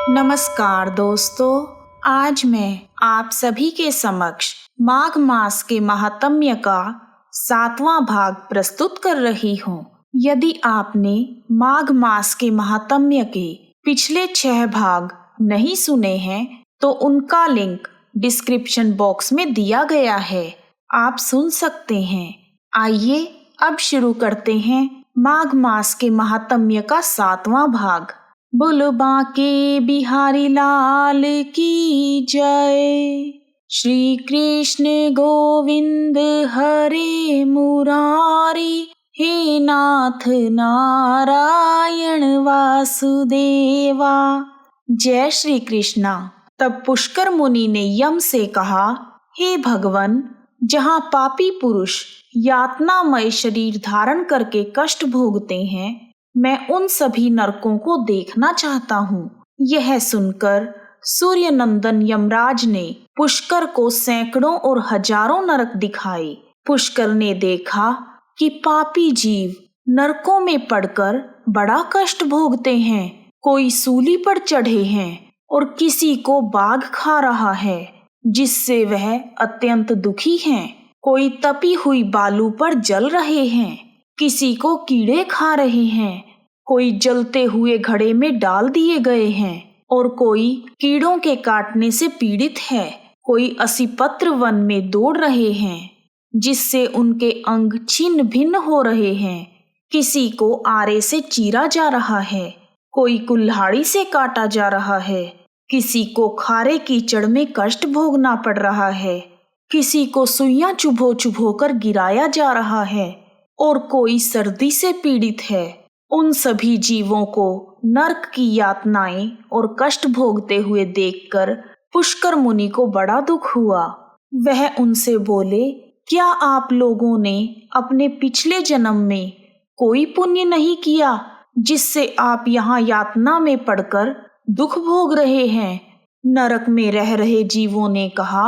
नमस्कार दोस्तों, आज मैं आप सभी के समक्ष माघ मास के महात्म्य का 7वां भाग प्रस्तुत कर रही हूँ। यदि आपने माघ मास के महात्म्य के पिछले 6 भाग नहीं सुने हैं तो उनका लिंक डिस्क्रिप्शन बॉक्स में दिया गया है, आप सुन सकते हैं। आइए अब शुरू करते हैं माघ मास के महात्म्य का 7वां भाग। बोलो बांके बिहारी लाल की जय। श्री कृष्ण गोविंद हरे मुरारी, हे नाथ नारायण वासुदेवा। जय श्री कृष्णा। तब पुष्कर मुनि ने यम से कहा, हे भगवन, जहाँ पापी पुरुष यातनामय शरीर धारण करके कष्ट भोगते हैं, मैं उन सभी नरकों को देखना चाहता हूँ। यह सुनकर सूर्य नंदन यमराज ने पुष्कर को सैकड़ों और हजारों नरक दिखाए। पुष्कर ने देखा कि पापी जीव नरकों में पड़कर बड़ा कष्ट भोगते हैं। कोई सूली पर चढ़े हैं और किसी को बाघ खा रहा है, जिससे वह अत्यंत दुखी हैं। कोई तपी हुई बालू पर जल रहे हैं, किसी को कीड़े खा रहे हैं। कोई जलते हुए घड़े में डाल दिए गए हैं और कोई कीड़ों के काटने से पीड़ित है। कोई असीपत्र वन में दौड़ रहे हैं, जिससे उनके अंग छिन्न भिन्न हो रहे हैं। किसी को आरे से चीरा जा रहा है, कोई कुल्हाड़ी से काटा जा रहा है। किसी को खारे कीचड़ में कष्ट भोगना पड़ रहा है, किसी को सुइयां चुभो चुभो कर गिराया जा रहा है और कोई सर्दी से पीड़ित है। उन सभी जीवों को नरक की यातनाएं और कष्ट भोगते हुए देखकर पुष्कर मुनि को बड़ा दुख हुआ। वह उनसे बोले, क्या आप लोगों ने अपने पिछले जन्म में कोई पुण्य नहीं किया, जिससे आप यहाँ यातना में पड़कर दुख भोग रहे हैं? नरक में रह रहे जीवों ने कहा,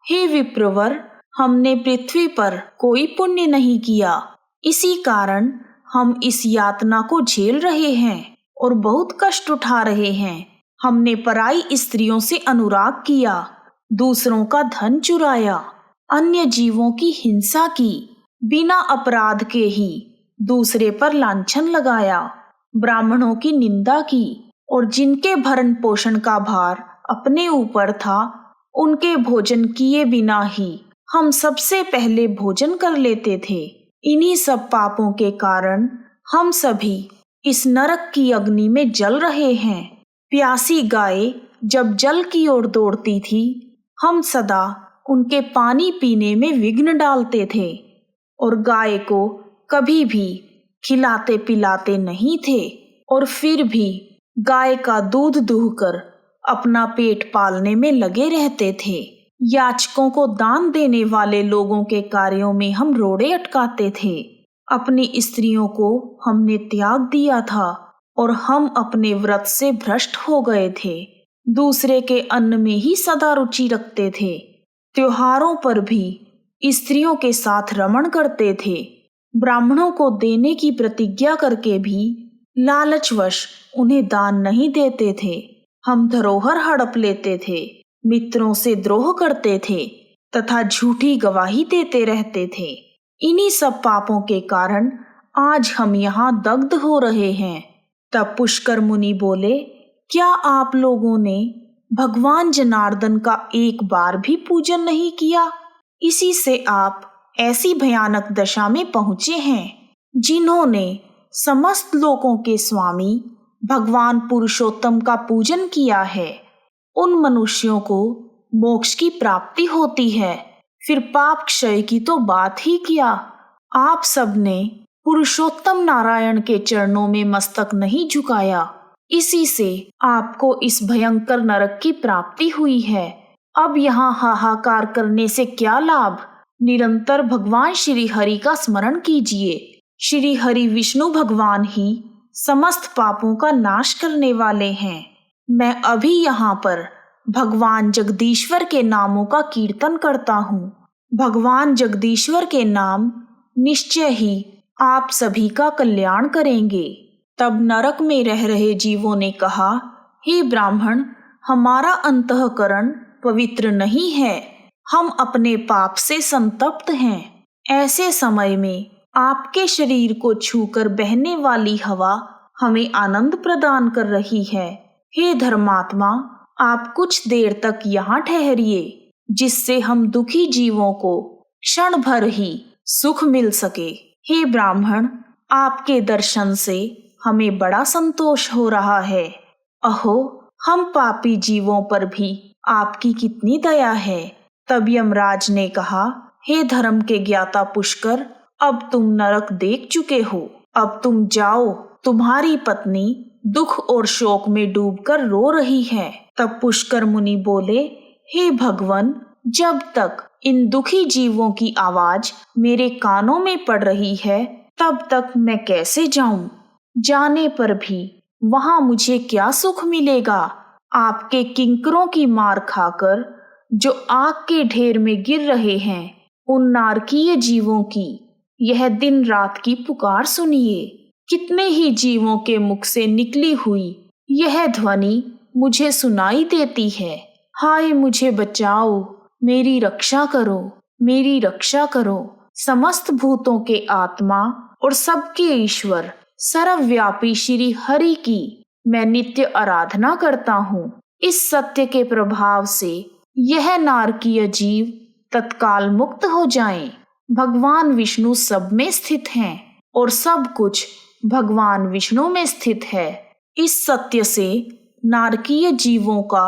हे विप्रवर, हमने पृथ्वी पर कोई पुण्य नहीं किया, इसी कारण हम इस यातना को झेल रहे हैं और बहुत कष्ट उठा रहे हैं। हमने पराई स्त्रियों से अनुराग किया, दूसरों का धन चुराया, अन्य जीवों की हिंसा की, बिना अपराध के ही दूसरे पर लांछन लगाया, ब्राह्मणों की निंदा की और जिनके भरण पोषण का भार अपने ऊपर था, उनके भोजन किए बिना ही हम सबसे पहले भोजन कर लेते थे। इन्हीं सब पापों के कारण हम सभी इस नरक की अग्नि में जल रहे हैं। प्यासी गाय जब जल की ओर दौड़ती थी, हम सदा उनके पानी पीने में विघ्न डालते थे और गाय को कभी भी खिलाते पिलाते नहीं थे, और फिर भी गाय का दूध दूहकर अपना पेट पालने में लगे रहते थे। याचकों को दान देने वाले लोगों के कार्यों में हम रोड़े अटकाते थे। अपनी स्त्रियों को हमने त्याग दिया था और हम अपने व्रत से भ्रष्ट हो गए थे। दूसरे के अन्न में ही सदा रुचि रखते थे। त्योहारों पर भी स्त्रियों के साथ रमण करते थे। ब्राह्मणों को देने की प्रतिज्ञा करके भी लालचवश उन्हें दान नहीं देते थे। हम धरोहर हड़प लेते थे, मित्रों से द्रोह करते थे तथा झूठी गवाही देते रहते थे। इन्हीं सब पापों के कारण आज हम यहाँ दग्ध हो रहे हैं। तब पुष्कर मुनि बोले, क्या आप लोगों ने भगवान जनार्दन का एक बार भी पूजन नहीं किया? इसी से आप ऐसी भयानक दशा में पहुंचे हैं। जिन्होंने समस्त लोकों के स्वामी भगवान पुरुषोत्तम का पूजन किया है, उन मनुष्यों को मोक्ष की प्राप्ति होती है। फिर पाप क्षय की तो बात ही क्या। आप सबने पुरुषोत्तम नारायण के चरणों में मस्तक नहीं झुकाया, इसी से आपको इस भयंकर नरक की प्राप्ति हुई है। अब यहाँ हाहाकार करने से क्या लाभ? निरंतर भगवान श्री हरि का स्मरण कीजिए। श्री हरि विष्णु भगवान ही समस्त पापों का नाश करने वाले हैं। मैं अभी यहाँ पर भगवान जगदीश्वर के नामों का कीर्तन करता हूँ। भगवान जगदीश्वर के नाम निश्चय ही आप सभी का कल्याण करेंगे। तब नरक में रह रहे जीवों ने कहा, हे ब्राह्मण, हमारा अंतःकरण पवित्र नहीं है, हम अपने पाप से संतप्त हैं। ऐसे समय में आपके शरीर को छूकर बहने वाली हवा हमें आनंद प्रदान कर रही है। हे धर्मात्मा, आप कुछ देर तक यहाँ ठहरिए, जिससे हम दुखी जीवों को क्षण भर ही सुख मिल सके। हे ब्राह्मण, आपके दर्शन से हमें बड़ा संतोष हो रहा है। अहो, हम पापी जीवों पर भी आपकी कितनी दया है। तब यमराज ने कहा, हे धर्म के ज्ञाता पुष्कर, अब तुम नरक देख चुके हो, अब तुम जाओ, तुम्हारी पत्नी दुख और शोक में डूबकर रो रही है। तब पुष्कर मुनि बोले, हे भगवन, जब तक इन दुखी जीवों की आवाज मेरे कानों में पड़ रही है, तब तक मैं कैसे जाऊं? जाने पर भी वहां मुझे क्या सुख मिलेगा? आपके किंकरों की मार खाकर जो आग के ढेर में गिर रहे हैं, उन नारकीय जीवों की यह दिन रात की पुकार सुनिए। कितने ही जीवों के मुख से निकली हुई यह ध्वनि मुझे सुनाई देती है। हाय, मुझे बचाओ, मेरी रक्षा करो, मेरी रक्षा करो। समस्त भूतों के आत्मा और सबके ईश्वर सर्वव्यापी श्री हरि की मैं नित्य आराधना करता हूँ। इस सत्य के प्रभाव से यह नारकीय जीव तत्काल मुक्त हो जाएं। भगवान विष्णु सब में स्थित हैं और सब कुछ भगवान विष्णु में स्थित है। इस सत्य से नारकीय जीवों का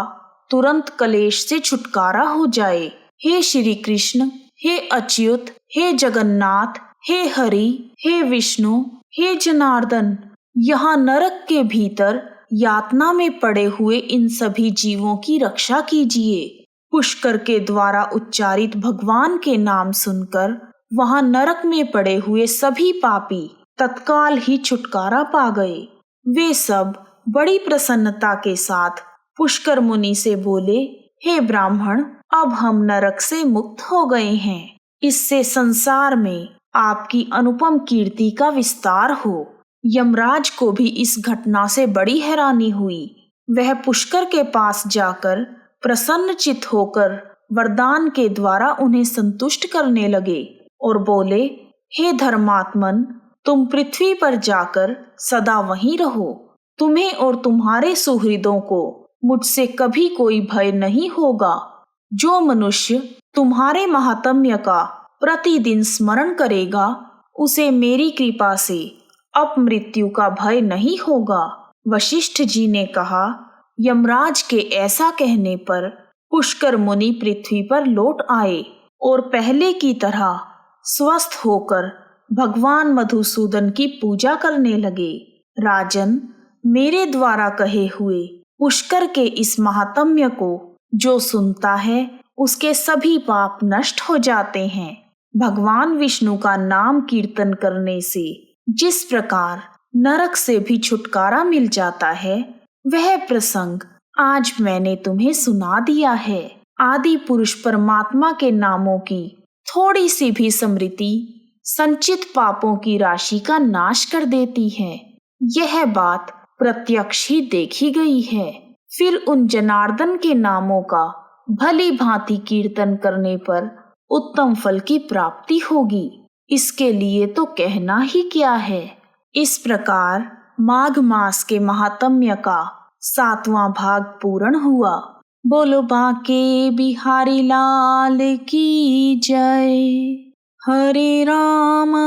तुरंत कलेश से छुटकारा हो जाए। हे श्री कृष्ण, हे अच्युत, हे जगन्नाथ, हे हरि, हे विष्णु, हे जनार्दन, यहाँ नरक के भीतर यातना में पड़े हुए इन सभी जीवों की रक्षा कीजिए। पुष्कर के द्वारा उच्चारित भगवान के नाम सुनकर वहां नरक में पड़े हुए सभी पापी तत्काल ही छुटकारा पा गए। वे सब बड़ी प्रसन्नता के साथ पुष्कर मुनि से बोले, हे ब्राह्मण, अब हम नरक से मुक्त हो गए हैं। इससे संसार में आपकी अनुपम कीर्ति का विस्तार हो। यमराज को भी इस घटना से बड़ी हैरानी हुई। वह पुष्कर के पास जाकर प्रसन्नचित होकर वरदान के द्वारा उन्हें संतुष्ट करने लगे और बोले, हे धर्मात्मन, तुम पृथ्वी पर जाकर सदा वहीं रहो। तुम्हें और तुम्हारे सुहृदों को मुझसे कभी कोई भय नहीं होगा। जो मनुष्य तुम्हारे महात्म्य का प्रतिदिन स्मरण करेगा, उसे मेरी कृपा से अपमृत्यु का भय नहीं होगा। वशिष्ठ जी ने कहा। यमराज के ऐसा कहने पर पुष्कर मुनि पृथ्वी पर लौट आए और पहले की तरह स्वस्थ होकर भगवान मधुसूदन की पूजा करने लगे। राजन, मेरे द्वारा कहे हुए पुष्कर के इस महात्म्य को जो सुनता है, उसके सभी पाप नष्ट हो जाते हैं। भगवान विष्णु का नाम कीर्तन करने से जिस प्रकार नरक से भी छुटकारा मिल जाता है, वह प्रसंग आज मैंने तुम्हें सुना दिया है। आदि पुरुष परमात्मा के नामों की थोड़ी सी भी स्मृति संचित पापों की राशि का नाश कर देती है। यह बात प्रत्यक्ष ही देखी गई है। फिर उन जनार्दन के नामों का भली भांति कीर्तन करने पर उत्तम फल की प्राप्ति होगी। इसके लिए तो कहना ही क्या है। इस प्रकार माघ मास के महात्म्य का 7वां भाग पूर्ण हुआ। बोलो बांके बिहारी लाल की जय। हरे रामा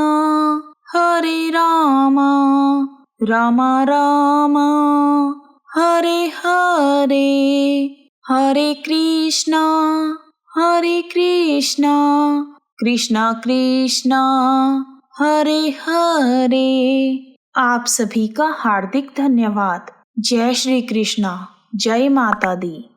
रामा रामा हरे हरे, हरे कृष्णा कृष्णा कृष्णा हरे हरे। आप सभी का हार्दिक धन्यवाद। जय श्री कृष्णा, जय माता दी।